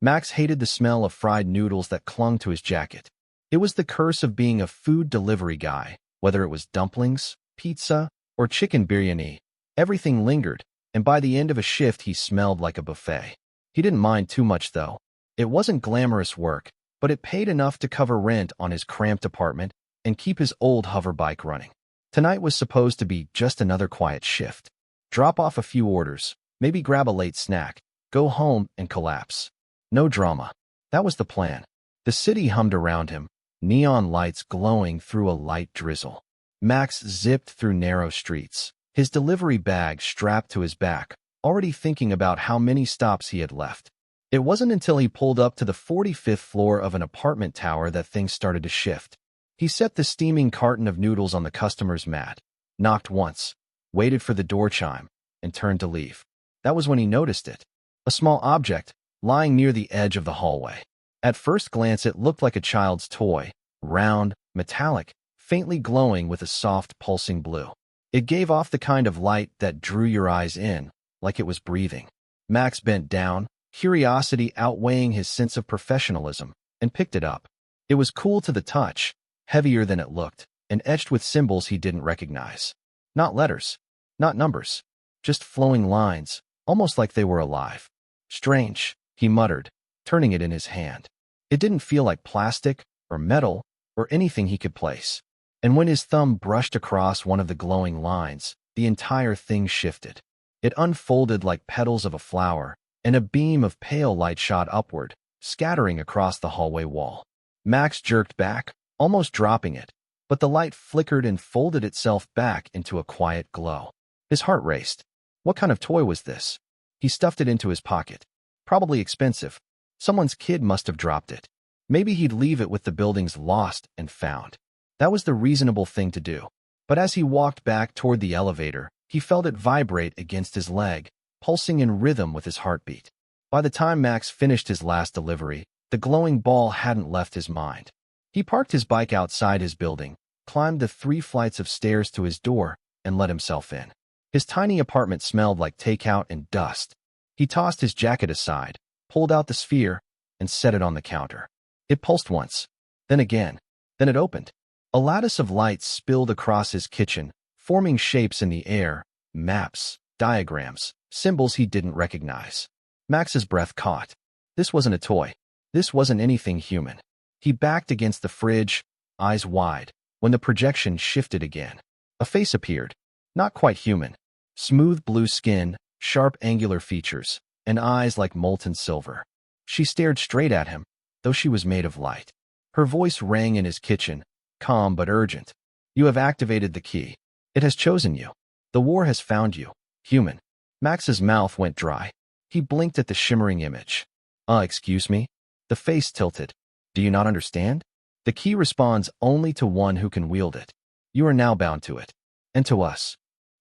Max hated the smell of fried noodles that clung to his jacket. It was the curse of being a food delivery guy, whether it was dumplings, pizza, or chicken biryani. Everything lingered, and by the end of a shift he smelled like a buffet. He didn't mind too much though. It wasn't glamorous work, but it paid enough to cover rent on his cramped apartment and keep his old hover bike running. Tonight was supposed to be just another quiet shift. Drop off a few orders, maybe grab a late snack, go home and collapse. No drama. That was the plan. The city hummed around him, neon lights glowing through a light drizzle. Max zipped through narrow streets, his delivery bag strapped to his back, already thinking about how many stops he had left. It wasn't until he pulled up to the 45th floor of an apartment tower that things started to shift. He set the steaming carton of noodles on the customer's mat, knocked once, waited for the door chime, and turned to leave. That was when he noticed it. A small object, lying near the edge of the hallway. At first glance it looked like a child's toy, round, metallic, faintly glowing with a soft, pulsing blue. It gave off the kind of light that drew your eyes in, like it was breathing. Max bent down, curiosity outweighing his sense of professionalism, and picked it up. It was cool to the touch, heavier than it looked, and etched with symbols he didn't recognize. Not letters, not numbers, just flowing lines, almost like they were alive. Strange, he muttered, turning it in his hand. It didn't feel like plastic, or metal, or anything he could place. And when his thumb brushed across one of the glowing lines, the entire thing shifted. It unfolded like petals of a flower, and a beam of pale light shot upward, scattering across the hallway wall. Max jerked back, almost dropping it, but the light flickered and folded itself back into a quiet glow. His heart raced. What kind of toy was this? He stuffed it into his pocket. Probably expensive. Someone's kid must have dropped it. Maybe he'd leave it with the buildings lost and found. That was the reasonable thing to do. But as he walked back toward the elevator, he felt it vibrate against his leg, pulsing in rhythm with his heartbeat. By the time Max finished his last delivery, the glowing ball hadn't left his mind. He parked his bike outside his building, climbed the 3 flights of stairs to his door, and let himself in. His tiny apartment smelled like takeout and dust. He tossed his jacket aside, pulled out the sphere, and set it on the counter. It pulsed once, then again, then it opened. A lattice of light spilled across his kitchen, forming shapes in the air, maps, diagrams, symbols he didn't recognize. Max's breath caught. This wasn't a toy. This wasn't anything human. He backed against the fridge, eyes wide, when the projection shifted again. A face appeared. Not quite human. Smooth blue skin, sharp angular features, and eyes like molten silver. She stared straight at him, though she was made of light. Her voice rang in his kitchen, calm but urgent. You have activated the key. It has chosen you. The war has found you, human. Max's mouth went dry. He blinked at the shimmering image. Excuse me? The face tilted. Do you not understand? The key responds only to one who can wield it. You are now bound to it. And to us.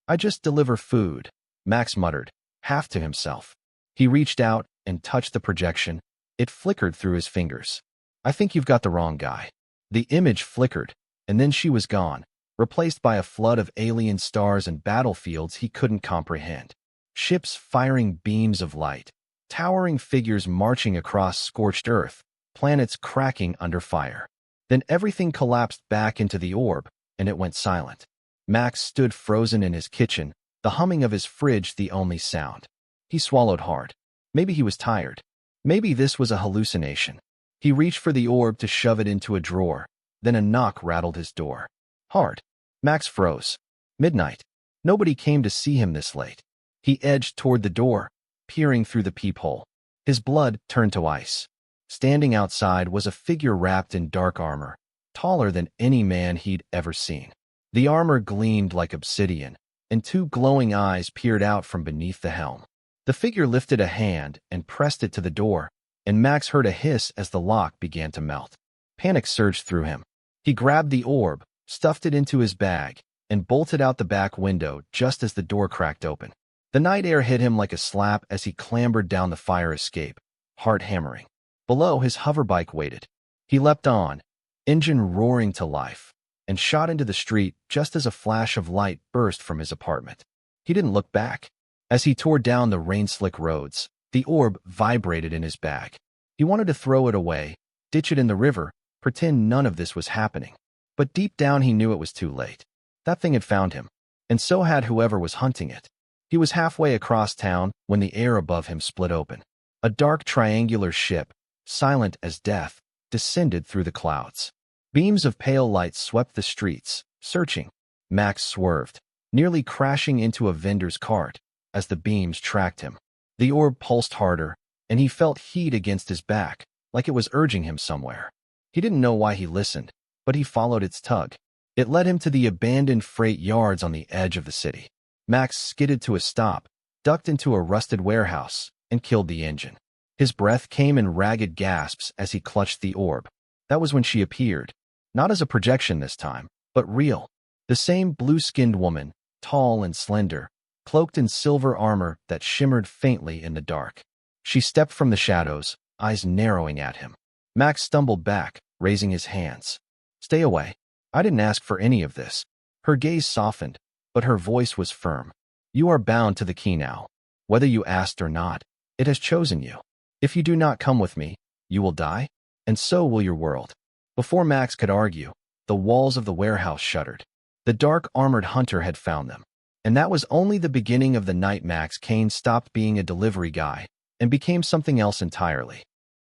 I just deliver food, Max muttered, half to himself. He reached out and touched the projection. It flickered through his fingers. I think you've got the wrong guy. The image flickered, and then she was gone, replaced by a flood of alien stars and battlefields he couldn't comprehend. Ships firing beams of light, towering figures marching across scorched earth, planets cracking under fire. Then everything collapsed back into the orb, and it went silent. Max stood frozen in his kitchen, the humming of his fridge the only sound. He swallowed hard. Maybe he was tired. Maybe this was a hallucination. He reached for the orb to shove it into a drawer. Then a knock rattled his door. Hard. Max froze. Midnight. Nobody came to see him this late. He edged toward the door, peering through the peephole. His blood turned to ice. Standing outside was a figure wrapped in dark armor, taller than any man he'd ever seen. The armor gleamed like obsidian, and 2 glowing eyes peered out from beneath the helm. The figure lifted a hand and pressed it to the door, and Max heard a hiss as the lock began to melt. Panic surged through him. He grabbed the orb, stuffed it into his bag, and bolted out the back window just as the door cracked open. The night air hit him like a slap as he clambered down the fire escape, heart hammering. Below, his hoverbike waited. He leapt on, engine roaring to life, and shot into the street just as a flash of light burst from his apartment. He didn't look back. As he tore down the rain-slick roads, the orb vibrated in his bag. He wanted to throw it away, ditch it in the river, pretend none of this was happening. But deep down he knew it was too late. That thing had found him, and so had whoever was hunting it. He was halfway across town when the air above him split open. A dark triangular ship, silent as death, descended through the clouds. Beams of pale light swept the streets, searching. Max swerved, nearly crashing into a vendor's cart as the beams tracked him. The orb pulsed harder, and he felt heat against his back, like it was urging him somewhere. He didn't know why he listened, but he followed its tug. It led him to the abandoned freight yards on the edge of the city. Max skidded to a stop, ducked into a rusted warehouse, and killed the engine. His breath came in ragged gasps as he clutched the orb. That was when she appeared, not as a projection this time, but real. The same blue-skinned woman, tall and slender, cloaked in silver armor that shimmered faintly in the dark. She stepped from the shadows, eyes narrowing at him. Max stumbled back, raising his hands. "Stay away. I didn't ask for any of this." Her gaze softened, but her voice was firm. "You are bound to the key now. Whether you asked or not, it has chosen you. If you do not come with me, you will die, and so will your world." Before Max could argue, the walls of the warehouse shuddered. The dark armored hunter had found them. And that was only the beginning of the night Max Kaelen stopped being a delivery guy and became something else entirely.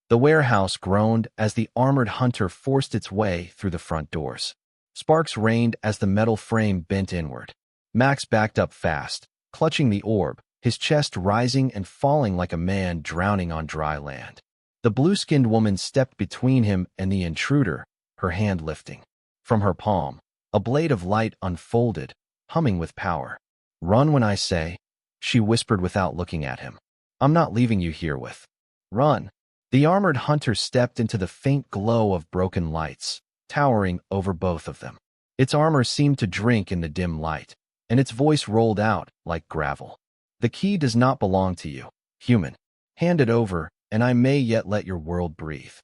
The warehouse groaned as the armored hunter forced its way through the front doors. Sparks rained as the metal frame bent inward. Max backed up fast, clutching the orb, his chest rising and falling like a man drowning on dry land. The blue-skinned woman stepped between him and the intruder, her hand lifting. From her palm, a blade of light unfolded, humming with power. "Run when I say," she whispered without looking at him. "I'm not leaving you here with." "Run." The armored hunter stepped into the faint glow of broken lights, towering over both of them. Its armor seemed to drink in the dim light, and its voice rolled out like gravel. "The key does not belong to you, human. Hand it over, and I may yet let your world breathe."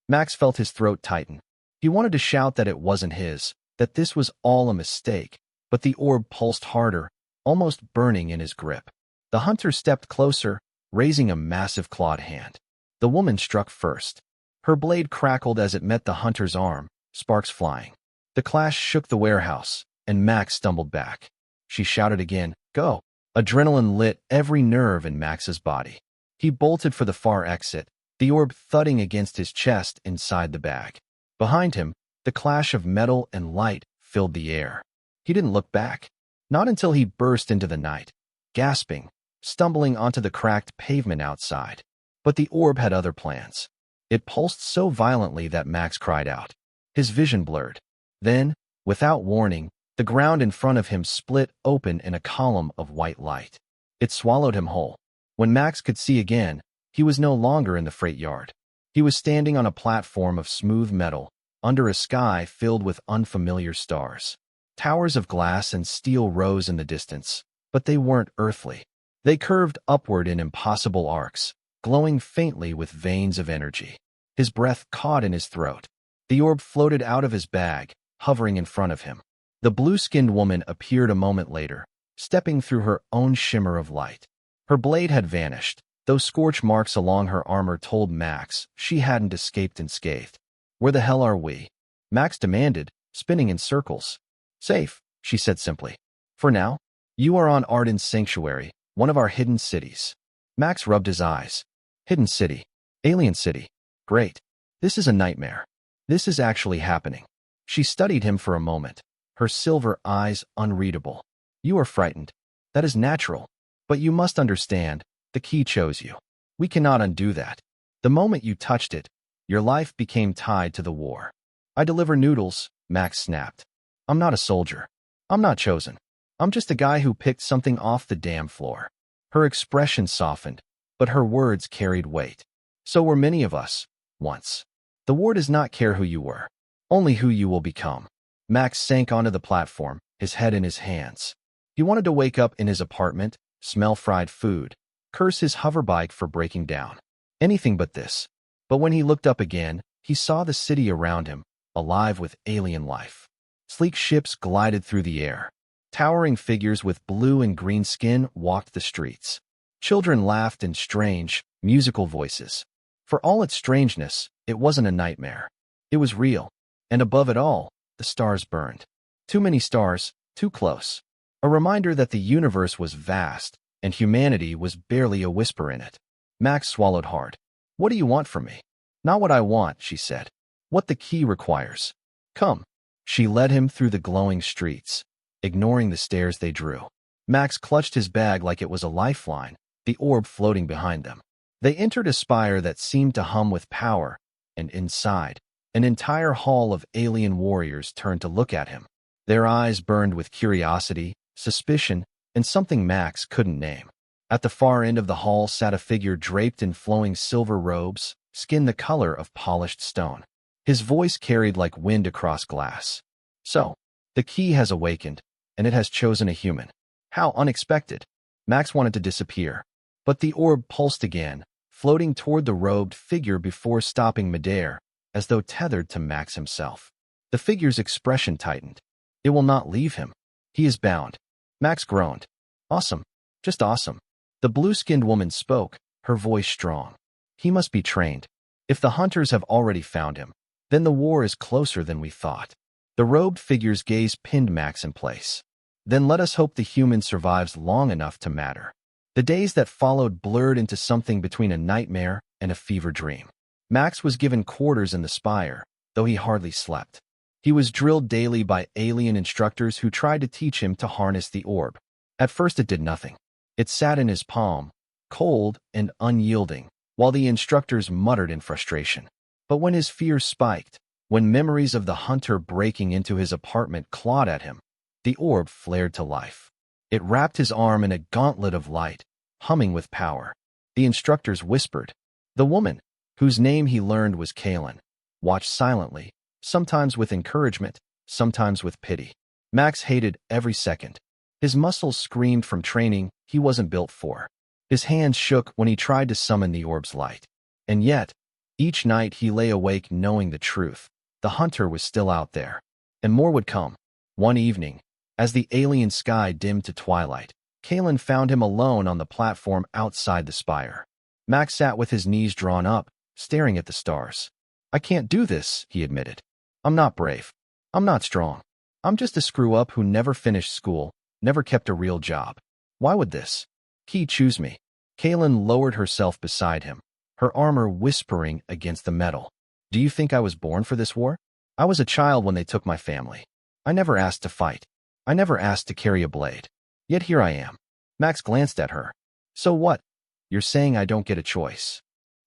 Max felt his throat tighten. He wanted to shout that it wasn't his, that this was all a mistake, but the orb pulsed harder, almost burning in his grip. The hunter stepped closer, raising a massive clawed hand. The woman struck first. Her blade crackled as it met the hunter's arm, sparks flying. The clash shook the warehouse, and Max stumbled back. She shouted again, "Go!" Adrenaline lit every nerve in Max's body. He bolted for the far exit, the orb thudding against his chest inside the bag. Behind him, the clash of metal and light filled the air. He didn't look back. Not until he burst into the night, gasping, stumbling onto the cracked pavement outside. But the orb had other plans. It pulsed so violently that Max cried out. His vision blurred. Then, without warning, the ground in front of him split open in a column of white light. It swallowed him whole. When Max could see again, he was no longer in the freight yard. He was standing on a platform of smooth metal, under a sky filled with unfamiliar stars. Towers of glass and steel rose in the distance, but they weren't earthly. They curved upward in impossible arcs, glowing faintly with veins of energy. His breath caught in his throat. The orb floated out of his bag, hovering in front of him. The blue-skinned woman appeared a moment later, stepping through her own shimmer of light. Her blade had vanished, though scorch marks along her armor told Max she hadn't escaped unscathed. "Where the hell are we?" Max demanded, spinning in circles. "Safe," she said simply. "For now. You are on Arden's sanctuary, one of our hidden cities." Max rubbed his eyes. Hidden city. Alien city. Great. This is a nightmare. This is actually happening. She studied him for a moment, her silver eyes unreadable. "You are frightened. That is natural. But you must understand, the key chose you. We cannot undo that. The moment you touched it, your life became tied to the war." "I deliver noodles," Max snapped. "I'm not a soldier. I'm not chosen. I'm just a guy who picked something off the damn floor." Her expression softened, but her words carried weight. "So were many of us, once. The war does not care who you were, only who you will become." Max sank onto the platform, his head in his hands. He wanted to wake up in his apartment, smell fried food, curse his hoverbike for breaking down. Anything but this. But when he looked up again, he saw the city around him, alive with alien life. Sleek ships glided through the air. Towering figures with blue and green skin walked the streets. Children laughed in strange, musical voices. For all its strangeness, it wasn't a nightmare. It was real. And above it all, the stars burned. Too many stars, too close. A reminder that the universe was vast, and humanity was barely a whisper in it. Max swallowed hard. What do you want from me? Not what I want, she said. What the key requires. Come. She led him through the glowing streets, ignoring the stares they drew. Max clutched his bag like it was a lifeline, the orb floating behind them. They entered a spire that seemed to hum with power, and inside, an entire hall of alien warriors turned to look at him. Their eyes burned with curiosity, suspicion, and something Max couldn't name. At the far end of the hall sat a figure draped in flowing silver robes, skin the color of polished stone. His voice carried like wind across glass. So, the key has awakened, and it has chosen a human. How unexpected. Max wanted to disappear. But the orb pulsed again, floating toward the robed figure before stopping midair, as though tethered to Max himself. The figure's expression tightened. It will not leave him. He is bound. Max groaned. Awesome. Just awesome. The blue-skinned woman spoke, her voice strong. He must be trained. If the hunters have already found him, then the war is closer than we thought. The robed figure's gaze pinned Max in place. Then let us hope the human survives long enough to matter. The days that followed blurred into something between a nightmare and a fever dream. Max was given quarters in the spire, though he hardly slept. He was drilled daily by alien instructors who tried to teach him to harness the orb. At first it did nothing. It sat in his palm, cold and unyielding, while the instructors muttered in frustration. But when his fears spiked, when memories of the hunter breaking into his apartment clawed at him, the orb flared to life. It wrapped his arm in a gauntlet of light, humming with power. The instructors whispered. The woman, whose name he learned was Kaelen, watched silently, sometimes with encouragement, sometimes with pity. Max hated every second. His muscles screamed from training he wasn't built for. His hands shook when he tried to summon the orb's light. And yet, each night he lay awake knowing the truth. The hunter was still out there. And more would come. One evening, as the alien sky dimmed to twilight, Kaelen found him alone on the platform outside the spire. Max sat with his knees drawn up, staring at the stars. I can't do this, he admitted. I'm not brave. I'm not strong. I'm just a screw-up who never finished school, never kept a real job. Why would this key choose me? Kaelen lowered herself beside him, her armor whispering against the metal. Do you think I was born for this war? I was a child when they took my family. I never asked to fight. I never asked to carry a blade. Yet here I am. Max glanced at her. So what? You're saying I don't get a choice.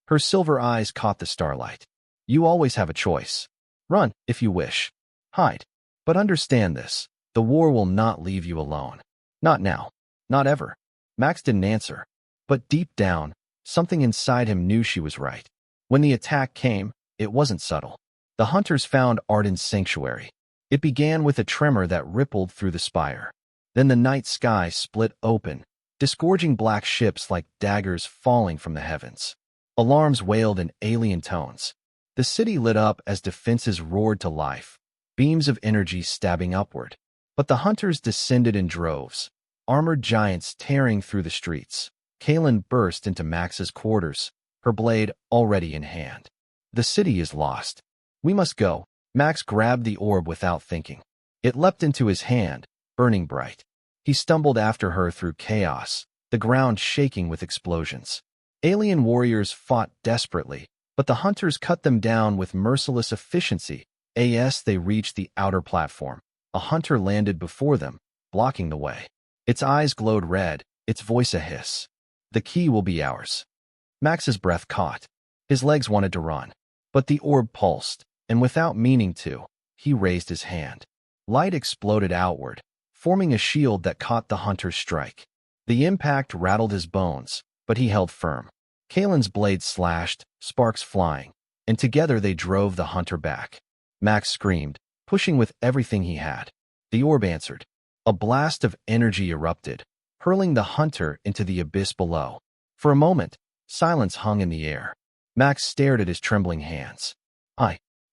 Her silver eyes caught the starlight. You always have a choice. Run, if you wish. Hide. But understand this. The war will not leave you alone. Not now. Not ever. Max didn't answer. But deep down, something inside him knew she was right. When the attack came, it wasn't subtle. The hunters found Arden's sanctuary. It began with a tremor that rippled through the spire. Then the night sky split open, disgorging black ships like daggers falling from the heavens. Alarms wailed in alien tones. The city lit up as defenses roared to life, beams of energy stabbing upward. But the hunters descended in droves, armored giants tearing through the streets. Kaelen burst into Max's quarters, her blade already in hand. The city is lost. We must go. Max grabbed the orb without thinking. It leapt into his hand, burning bright. He stumbled after her through chaos, the ground shaking with explosions. Alien warriors fought desperately, but the hunters cut them down with merciless efficiency. As they reached the outer platform, a hunter landed before them, blocking the way. Its eyes glowed red, its voice a hiss. The key will be ours. Max's breath caught. His legs wanted to run. But the orb pulsed, and without meaning to, he raised his hand. Light exploded outward, forming a shield that caught the hunter's strike. The impact rattled his bones, but he held firm. Kaelen's blade slashed, sparks flying, and together they drove the hunter back. Max screamed, pushing with everything he had. The orb answered. A blast of energy erupted, hurling the hunter into the abyss below. For a moment, silence hung in the air. Max stared at his trembling hands.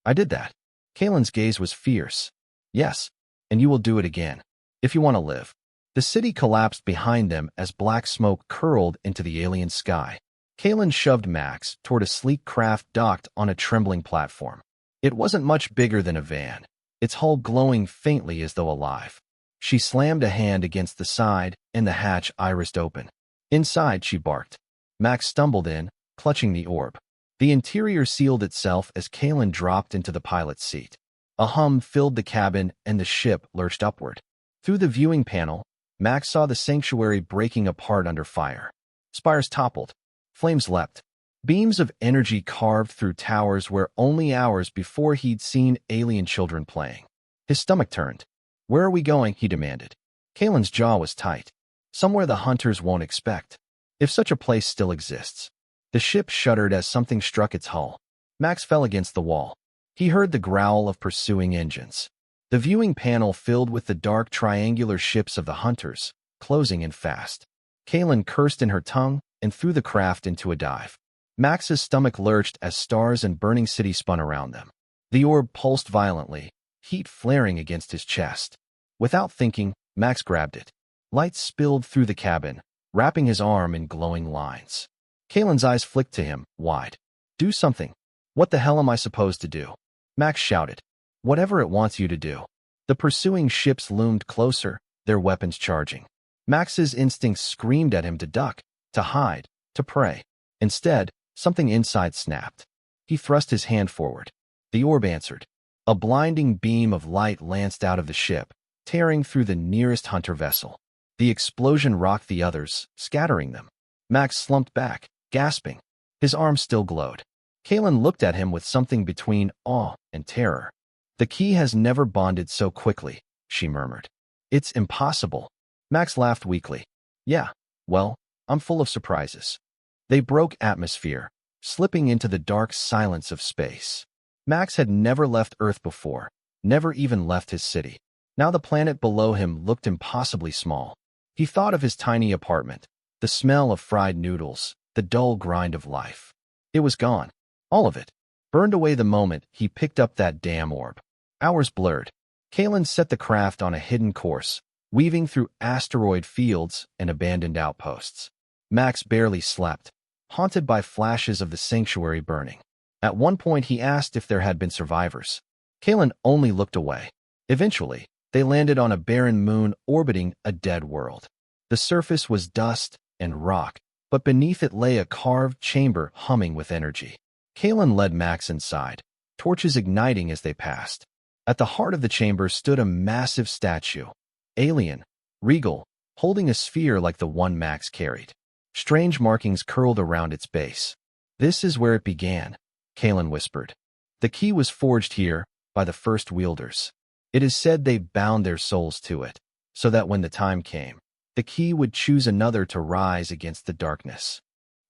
I did that. Kaelen's gaze was fierce. Yes, and you will do it again, if you want to live. The city collapsed behind them as black smoke curled into the alien sky. Kaelen shoved Max toward a sleek craft docked on a trembling platform. It wasn't much bigger than a van, its hull glowing faintly as though alive. She slammed a hand against the side, and the hatch irised open. Inside, she barked. Max stumbled in, clutching the orb. The interior sealed itself as Kaelen dropped into the pilot's seat. A hum filled the cabin, and the ship lurched upward. Through the viewing panel, Max saw the sanctuary breaking apart under fire. Spires toppled. Flames leapt. Beams of energy carved through towers where only hours before he'd seen alien children playing. His stomach turned. "Where are we going?" he demanded. Kaelen's jaw was tight. "Somewhere the hunters won't expect. If such a place still exists." The ship shuddered as something struck its hull. Max fell against the wall. He heard the growl of pursuing engines. The viewing panel filled with the dark triangular ships of the hunters, closing in fast. Kaelen cursed in her tongue and threw the craft into a dive. Max's stomach lurched as stars and burning city spun around them. The orb pulsed violently, heat flaring against his chest. Without thinking, Max grabbed it. Light spilled through the cabin, wrapping his arm in glowing lines. Kaelen's eyes flicked to him, wide. "Do something." "What the hell am I supposed to do?" Max shouted. "Whatever it wants you to do." The pursuing ships loomed closer, their weapons charging. Max's instincts screamed at him to duck, to hide, to pray. Instead, something inside snapped. He thrust his hand forward. The orb answered. A blinding beam of light lanced out of the ship, tearing through the nearest hunter vessel. The explosion rocked the others, scattering them. Max slumped back, gasping. His arm still glowed. Kaelen looked at him with something between awe and terror. "The key has never bonded so quickly," she murmured. "It's impossible." Max laughed weakly. "Yeah, well, I'm full of surprises." They broke atmosphere, slipping into the dark silence of space. Max had never left Earth before, never even left his city. Now the planet below him looked impossibly small. He thought of his tiny apartment, the smell of fried noodles, the dull grind of life. It was gone. All of it. Burned away the moment he picked up that damn orb. Hours blurred. Kaelen set the craft on a hidden course, weaving through asteroid fields and abandoned outposts. Max barely slept, haunted by flashes of the sanctuary burning. At one point he asked if there had been survivors. Kaelen only looked away. Eventually, they landed on a barren moon orbiting a dead world. The surface was dust and rock, but beneath it lay a carved chamber humming with energy. Kaelen led Max inside, torches igniting as they passed. At the heart of the chamber stood a massive statue, alien, regal, holding a sphere like the one Max carried. Strange markings curled around its base. "This is where it began," Kaelen whispered. "The key was forged here by the first wielders. It is said they bound their souls to it, so that when the time came, the key would choose another to rise against the darkness."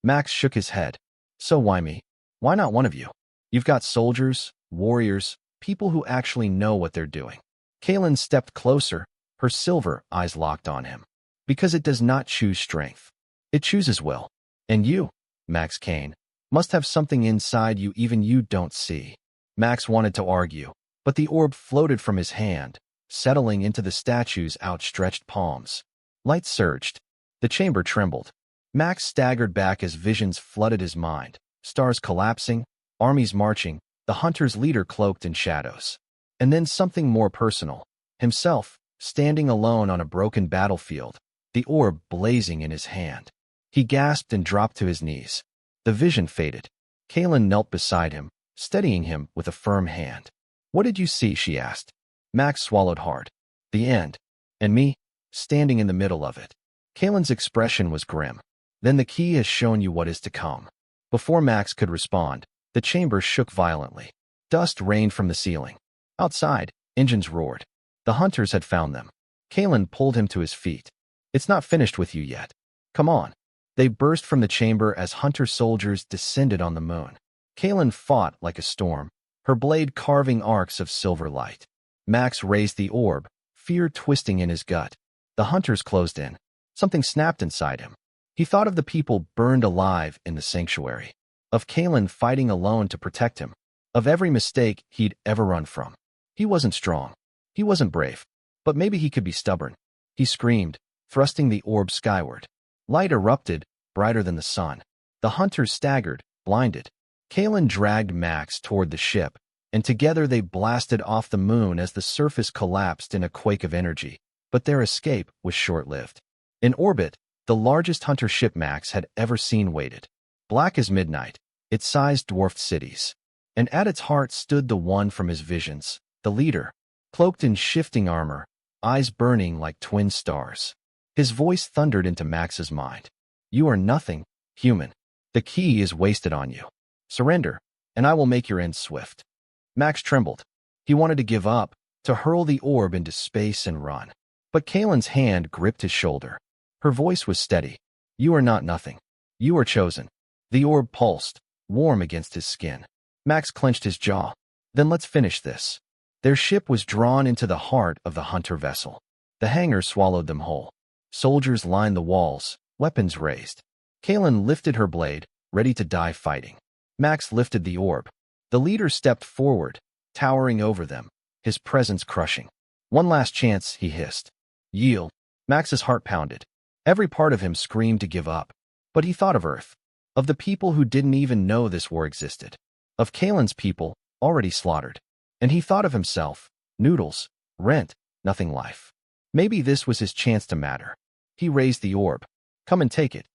Max shook his head. "So why me? Why not one of you? You've got soldiers, warriors, people who actually know what they're doing." Kaelen stepped closer, her silver eyes locked on him. "Because it does not choose strength. It chooses will. And you, Max Kain, must have something inside you even you don't see." Max wanted to argue, but the orb floated from his hand, settling into the statue's outstretched palms. Light surged. The chamber trembled. Max staggered back as visions flooded his mind, stars collapsing, armies marching, the hunter's leader cloaked in shadows. And then something more personal. Himself, standing alone on a broken battlefield, the orb blazing in his hand. He gasped and dropped to his knees. The vision faded. Kaelen knelt beside him, steadying him with a firm hand. "What did you see?" she asked. Max swallowed hard. "The end. And me, standing in the middle of it." Kaelen's expression was grim. "Then the key has shown you what is to come." Before Max could respond, the chamber shook violently. Dust rained from the ceiling. Outside, engines roared. The hunters had found them. Kaelen pulled him to his feet. "It's not finished with you yet. Come on." They burst from the chamber as hunter soldiers descended on the moon. Kaelen fought like a storm, her blade carving arcs of silver light. Max raised the orb, fear twisting in his gut. The hunters closed in. Something snapped inside him. He thought of the people burned alive in the sanctuary, of Kaelen fighting alone to protect him, of every mistake he'd ever run from. He wasn't strong. He wasn't brave. But maybe he could be stubborn. He screamed, thrusting the orb skyward. Light erupted, brighter than the sun. The hunters staggered, blinded. Kaelen dragged Max toward the ship, and together they blasted off the moon as the surface collapsed in a quake of energy. But their escape was short-lived. In orbit, the largest hunter ship Max had ever seen waited. Black as midnight, its size dwarfed cities. And at its heart stood the one from his visions, the leader, cloaked in shifting armor, eyes burning like twin stars. His voice thundered into Max's mind. You are nothing, human. The key is wasted on you. Surrender, and I will make your end swift. Max trembled. He wanted to give up, to hurl the orb into space and run. But Kaelen's hand gripped his shoulder. Her voice was steady. You are not nothing. You are chosen. The orb pulsed, warm against his skin. Max clenched his jaw. Then let's finish this. Their ship was drawn into the heart of the hunter vessel. The hangar swallowed them whole. Soldiers lined the walls, weapons raised. Kaelen lifted her blade, ready to die fighting. Max lifted the orb. The leader stepped forward, towering over them, his presence crushing. One last chance, he hissed. Yield. Max's heart pounded. Every part of him screamed to give up. But he thought of Earth, of the people who didn't even know this war existed, of Kaelen's people, already slaughtered. And he thought of himself, noodles, rent, nothing life. Maybe this was his chance to matter. He raised the orb. Come and take it.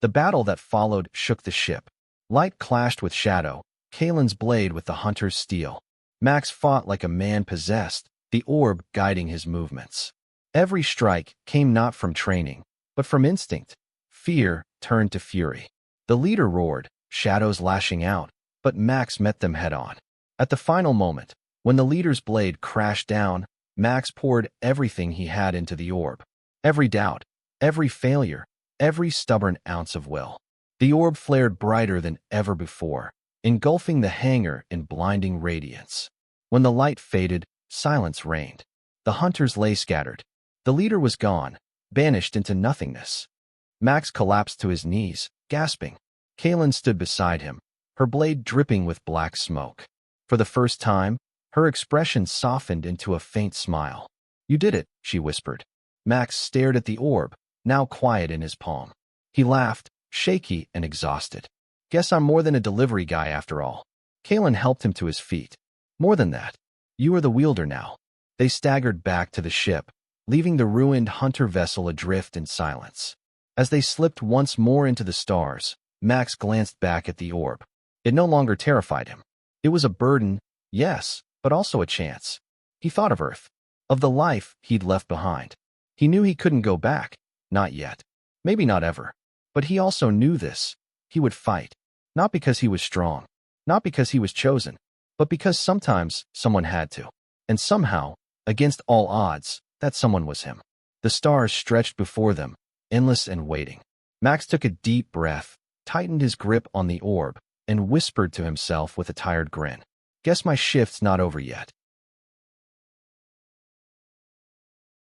The battle that followed shook the ship. Light clashed with shadow, Kaelen's blade with the hunter's steel. Max fought like a man possessed, the orb guiding his movements. Every strike came not from training, but from instinct. Fear turned to fury. The leader roared, shadows lashing out, but Max met them head-on. At the final moment, when the leader's blade crashed down, Max poured everything he had into the orb. Every doubt, every failure, every stubborn ounce of will. The orb flared brighter than ever before, engulfing the hangar in blinding radiance. When the light faded, silence reigned. The hunters lay scattered. The leader was gone, banished into nothingness. Max collapsed to his knees, gasping. Kaelen stood beside him, her blade dripping with black smoke. For the first time, her expression softened into a faint smile. You did it, she whispered. Max stared at the orb, now quiet in his palm. He laughed, shaky and exhausted. Guess I'm more than a delivery guy after all. Kaelen helped him to his feet. More than that. You are the wielder now. They staggered back to the ship, leaving the ruined hunter vessel adrift in silence. As they slipped once more into the stars, Max glanced back at the orb. It no longer terrified him. It was a burden, yes, but also a chance. He thought of Earth, of the life he'd left behind. He knew he couldn't go back, not yet, maybe not ever. But he also knew this. He would fight, not because he was strong, not because he was chosen, but because sometimes someone had to. And somehow, against all odds, that someone was him. The stars stretched before them, endless and waiting. Max took a deep breath, tightened his grip on the orb, and whispered to himself with a tired grin. Guess my shift's not over yet.